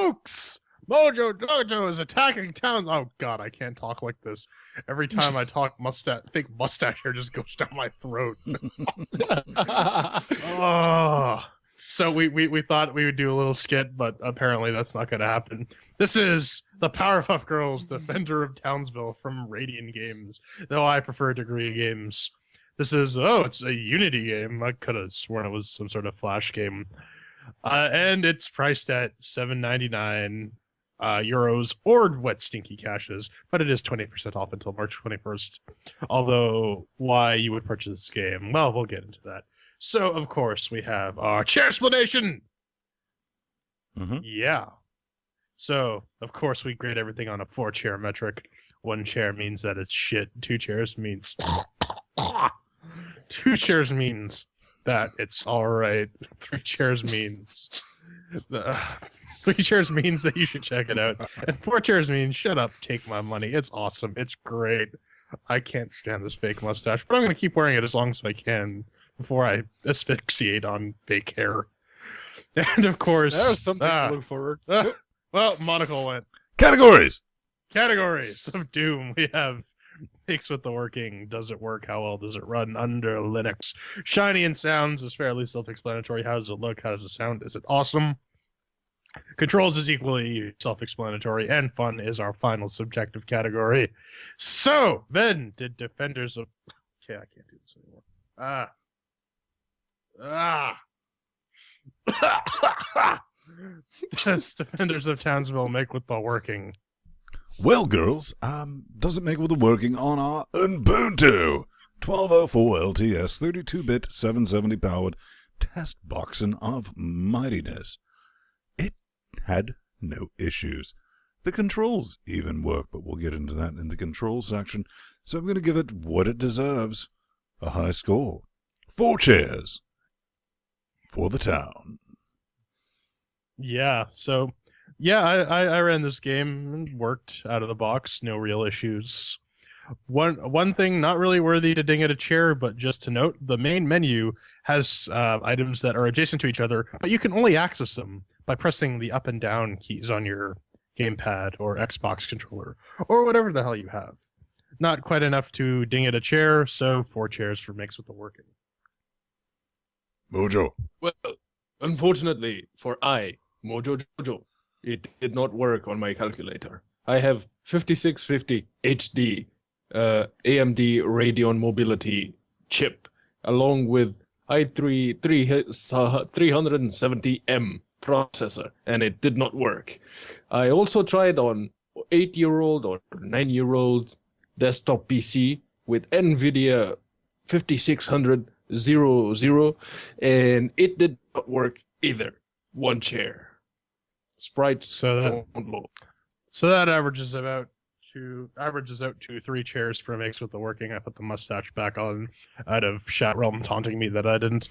folks! Mojo Jojo is attacking town. Oh God, I can't talk like this. Every time I talk, think mustache hair just goes down my throat. Oh. So we thought we would do a little skit, but apparently that's not going to happen. This is the Powerpuff Girls, Defender of Townsville from Radiant Games, though I prefer Degree Games. This is, it's a Unity game. I could have sworn it was some sort of Flash game. And it's priced at €7.99 euros or wet stinky cashes, but it is 20% off until March 21st. Although, why you would purchase this game? Well, we'll get into that. So, of course, we have our chair explanation. Mm-hmm. Yeah. So, of course, we grade everything on a 4-chair metric. 1 chair means that it's shit. 2 chairs means... 2 chairs means that it's all right. 3 chairs means... 3 chairs means that you should check it out. And 4 chairs means, shut up, take my money. It's awesome. It's great. I can't stand this fake mustache, but I'm going to keep wearing it as long as I can before I asphyxiate on fake hair. And of course... There's something to look forward. Well, monocle went. Categories of Doom. We have Makes with the Working. Does it work? How well does it run under Linux? Shiny and Sounds is fairly self-explanatory. How does it look? How does it sound? Is it awesome? Controls is equally self-explanatory, and fun is our final subjective category. So, then, did Defenders of... Okay, I can't do this anymore. Does Defenders of Townsville make with the working? Well, girls, does it make with the working on our Ubuntu 1204 LTS 32-bit 770 powered test boxing of mightiness? It had no issues. The controls even work, but we'll get into that in the control section. So I'm going to give it what it deserves, a high score. 4 chairs for the town. Yeah, so, yeah, I ran this game and worked out of the box, no real issues. One thing not really worthy to ding at a chair, but just to note, the main menu has items that are adjacent to each other, but you can only access them by pressing the up and down keys on your gamepad or Xbox controller, or whatever the hell you have. Not quite enough to ding at a chair, so 4 chairs for Makes with the Working. Mojo. Well, unfortunately for Mojo Jojo, it did not work on my calculator. I have 5650 HD AMD Radeon Mobility chip, along with i3 370M processor, and it did not work. I also tried on 8-year-old or 9-year-old desktop PC with NVIDIA 5600 and it did not work either. 1 chair. Sprites So low. that averages out to 3 chairs for Makes with the Working. I put the mustache back on out of Chat Realm taunting me that I didn't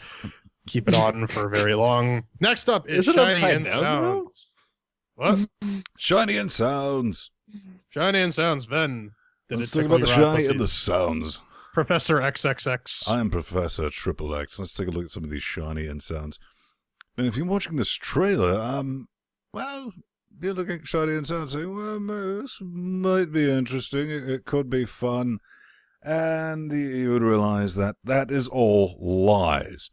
keep it on for very long. Next up is Shiny and Sounds. What? Shiny and Sounds. Shiny and Sounds, Ben. Let's talk about the shiny and the sounds. Professor XXX. I am Professor Triple X. Let's take a look at some of these shiny and sounds. And if you're watching this trailer, well, you're looking at shiny and sounds saying, well, this might be interesting. It could be fun. And you would realize that that is all lies.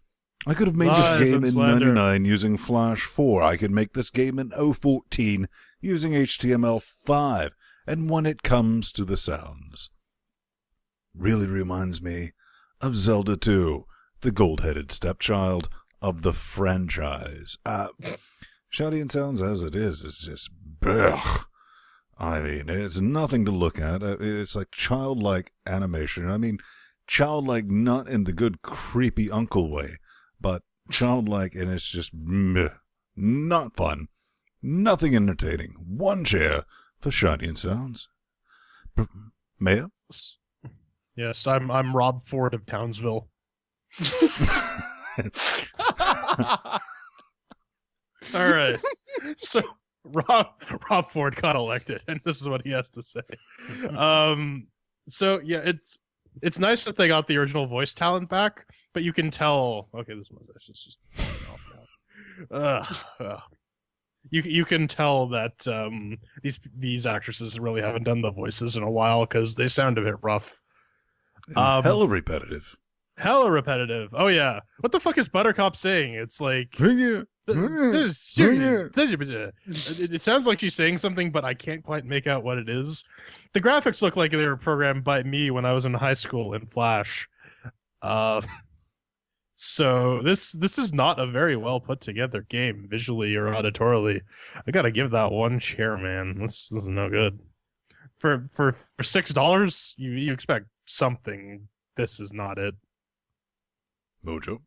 I could have made this game in 99 using Flash 4. I could make this game in 014 using HTML5. And when it comes to the sounds, really reminds me of Zelda 2, the gold-headed stepchild of the franchise. Shiny and Sounds as it is just blech. I mean, it's nothing to look at. It's like childlike animation. I mean, childlike not in the good creepy uncle way, but childlike, and it's just not fun. Nothing entertaining. 1 chair for Shiny and Sounds. Mayor? Yes, I'm Rob Ford of Townsville. All right. So Rob Ford got elected, and this is what he has to say. So yeah, it's nice that they got the original voice talent back, but you can tell. Okay, this mustache is just falling off now. you can tell that these actresses really haven't done the voices in a while because they sound a bit rough. And hella repetitive. Hella repetitive. Oh yeah. What the fuck is Buttercup saying? It's like it sounds like she's saying something, but I can't quite make out what it is. The graphics look like they were programmed by me when I was in high school in Flash. So this is not a very well put together game visually or auditorily. I gotta give that one chair, man. This is no good. For $6, you expect something. This is not it. Mojo.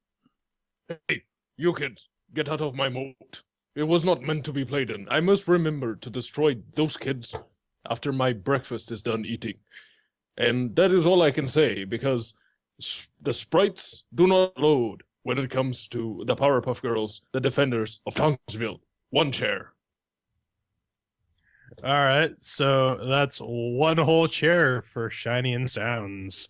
Hey, you kids, get out of my moat. It was not meant to be played in. I must remember to destroy those kids after my breakfast is done eating. And that is all I can say, because the sprites do not load when it comes to the Powerpuff Girls, the defenders of Townsville. One chair. All right, so that's one whole chair for Shiny and Sounds.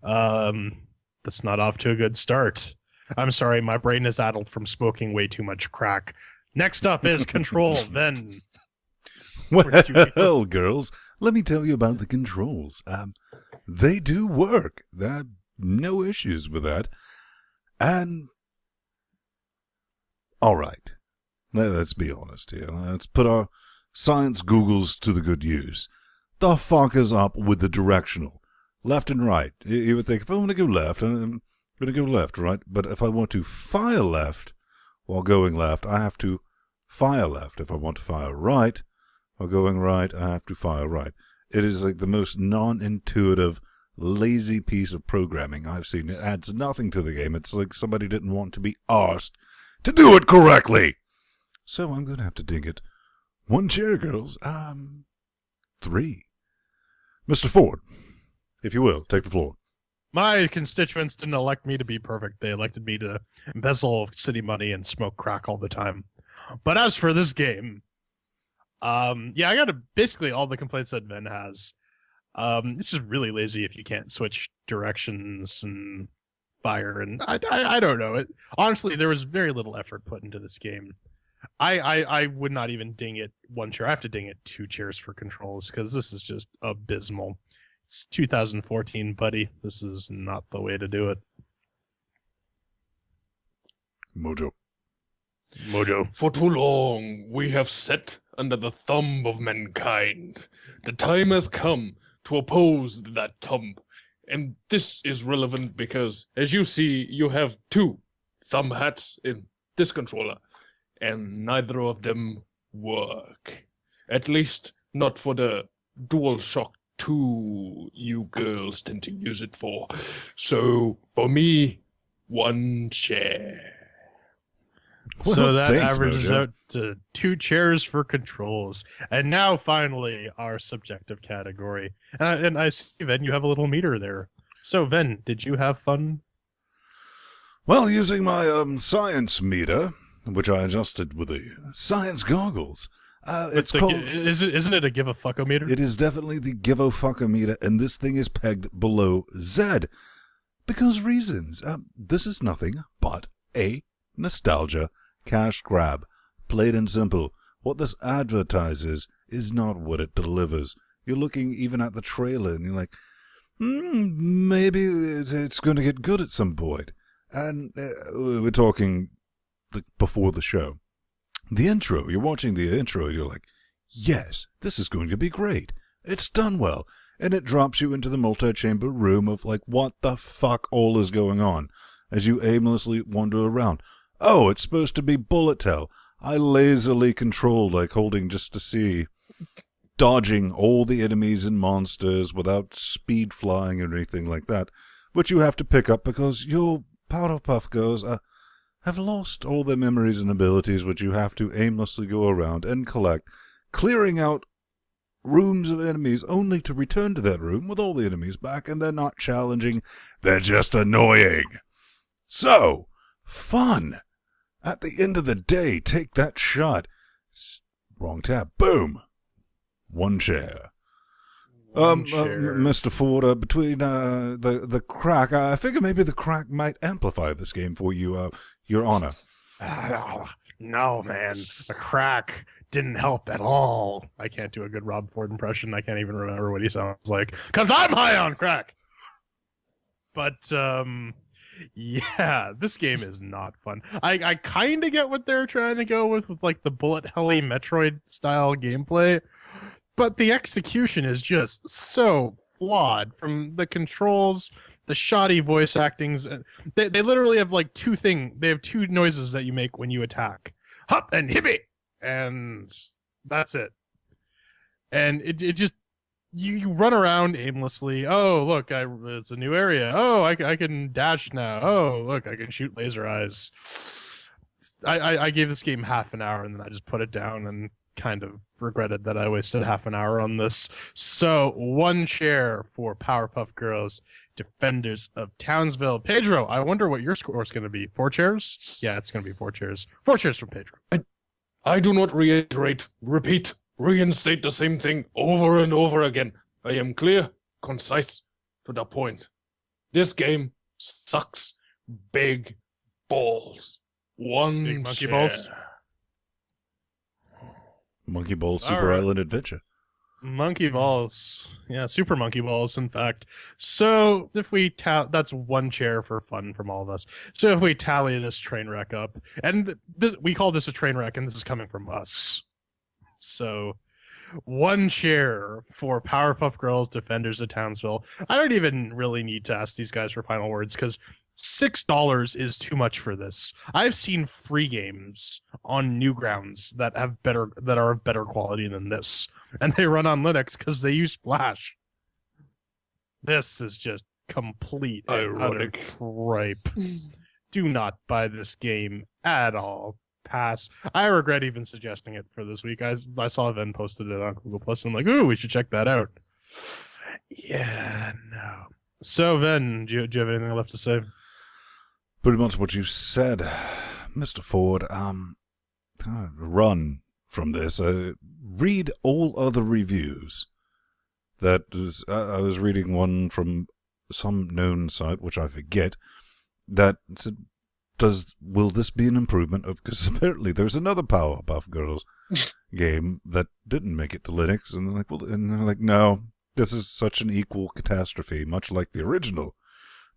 That's not off to a good start. I'm sorry, my brain is addled from smoking way too much crack. Next up is Control, then. Well, girls, let me tell you about the controls. They do work. There are no issues with that. And, all right, let's be honest here. Let's put our science Googles to the good use. The fuck is up with the directional? Left and right. You would think, if I want to go left, I'm going to go left, right? But if I want to fire left while going left, I have to fire left. If I want to fire right while going right, I have to fire right. It is like the most non-intuitive, lazy piece of programming I've seen. It adds nothing to the game. It's like somebody didn't want to be asked to do it correctly. So I'm going to have to ding it. One chair, girls. 3. Mr. Ford, if you will, take the floor. My constituents didn't elect me to be perfect. They elected me to embezzle city money and smoke crack all the time. But as for this game, I got basically all the complaints that Ben has. This is really lazy if you can't switch directions and fire, and I don't know. Honestly, there was very little effort put into this game. I would not even ding it one chair. I have to ding it 2 chairs for controls because this is just abysmal. It's 2014, buddy. This is not the way to do it. Mojo. For too long, we have sat under the thumb of mankind. The time has come to oppose that thumb. And this is relevant because, as you see, you have 2 thumb hats in this controller, and neither of them work. At least not for the DualShock 2 you girls tend to use it for. So, for me, 1 chair. Well, so that thanks, averages Mojo. out to 2 chairs for controls. And now, finally, our subjective category. And I see, Ven, you have a little meter there. So, Ven, did you have fun? Well, using my science meter, which I adjusted with the science goggles, it's called... Isn't it a give-a-fuck-o-meter? It is definitely the give-a-fuck-o-meter, and this thing is pegged below Z. Because reasons. This is nothing but a nostalgia cash grab. Plain and simple. What this advertises is not what it delivers. You're looking even at the trailer, and you're like, maybe it's going to get good at some point. And we're talking like before the show. The intro, you're watching the intro, and you're like, yes, this is going to be great. It's done well. And it drops you into the multi-chamber room of like, what the fuck all is going on? As you aimlessly wander around. Oh, it's supposed to be bullet hell. I lazily controlled, like holding just to see, dodging all the enemies and monsters without speed flying or anything like that, which you have to pick up because your Powerpuff Girls have lost all their memories and abilities, which you have to aimlessly go around and collect, clearing out rooms of enemies only to return to that room with all the enemies back, and they're not challenging, they're just annoying. So, fun. At the end of the day, take that shot. Wrong tab. Boom. 1 chair. Mr. Ford, between the crack, I figure maybe the crack might amplify this game for you, Your Honor. No, man, the crack didn't help at all. I can't do a good Rob Ford impression. I can't even remember what he sounds like because I'm high on crack. But yeah, this game is not fun. I kind of get what they're trying to go with like the bullet helly Metroid style gameplay, but the execution is just so flawed from the controls, the shoddy voice actings. They literally have like they have two noises that you make when you attack. Hop and hippie! And that's it. And it just you run around aimlessly. Oh, look, it's a new area. Oh, I can dash now. Oh, look, I can shoot laser eyes. I gave this game half an hour and then I just put it down and kind of regretted that I wasted half an hour on this. So 1 chair for Powerpuff Girls, Defenders of Townsville. Pedro, I wonder what your score is going to be. 4 chairs? Yeah, it's going to be 4 chairs. 4 chairs from Pedro. I do not reiterate, repeat, reinstate the same thing over and over again. I am clear, concise, to the point. This game sucks big balls. 1 Big monkey chair. balls? Monkey Ball Super right. Island Adventure. Monkey balls. Yeah, super monkey balls, in fact. So if we that's 1 chair for fun from all of us. So if we tally this train wreck up, and we call this a train wreck, and this is coming from us. So 1 chair for Powerpuff Girls, Defenders of Townsville. I don't even really need to ask these guys for final words because $6 is too much for this. I've seen free games on Newgrounds that are of better quality than this, and they run on Linux because they use Flash. This is just complete and utter tripe. Do not buy this game at all. Pass. I regret even suggesting it for this week. I saw Ven posted it on Google Plus, and I'm like, ooh, we should check that out. Yeah, no. So, Ven, do you have anything left to say? Pretty much what you said, Mr. Ford. Run from this. Read all other reviews. I was reading one from some known site, which I forget, that said, will this be an improvement? Because apparently there's another Powerpuff Girls game that didn't make it to Linux, and they're like, no, this is such an equal catastrophe, much like the original.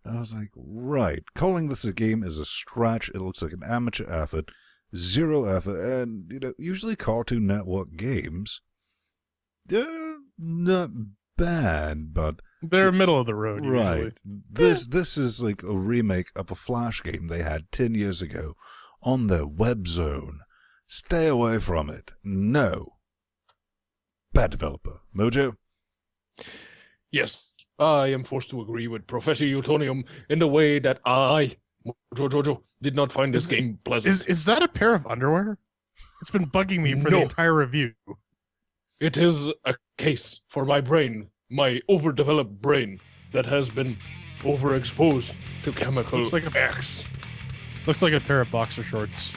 I was like, right, calling this a game is a stretch. It looks like an amateur effort, zero effort, and usually Cartoon Network games, they're not bad, but they're middle of the road. Right. Usually. This is like a remake of a Flash game they had 10 years ago on their web zone. Stay away from it. No. Bad developer. Mojo? Yes, I am forced to agree with Professor Utonium in the way that I, Mojo Jojo, did not find this game pleasant. Is that a pair of underwear? It's been bugging me for the entire review. It is a case for my brain, my overdeveloped brain that has been overexposed to chemical X. Looks like a pair of boxer shorts.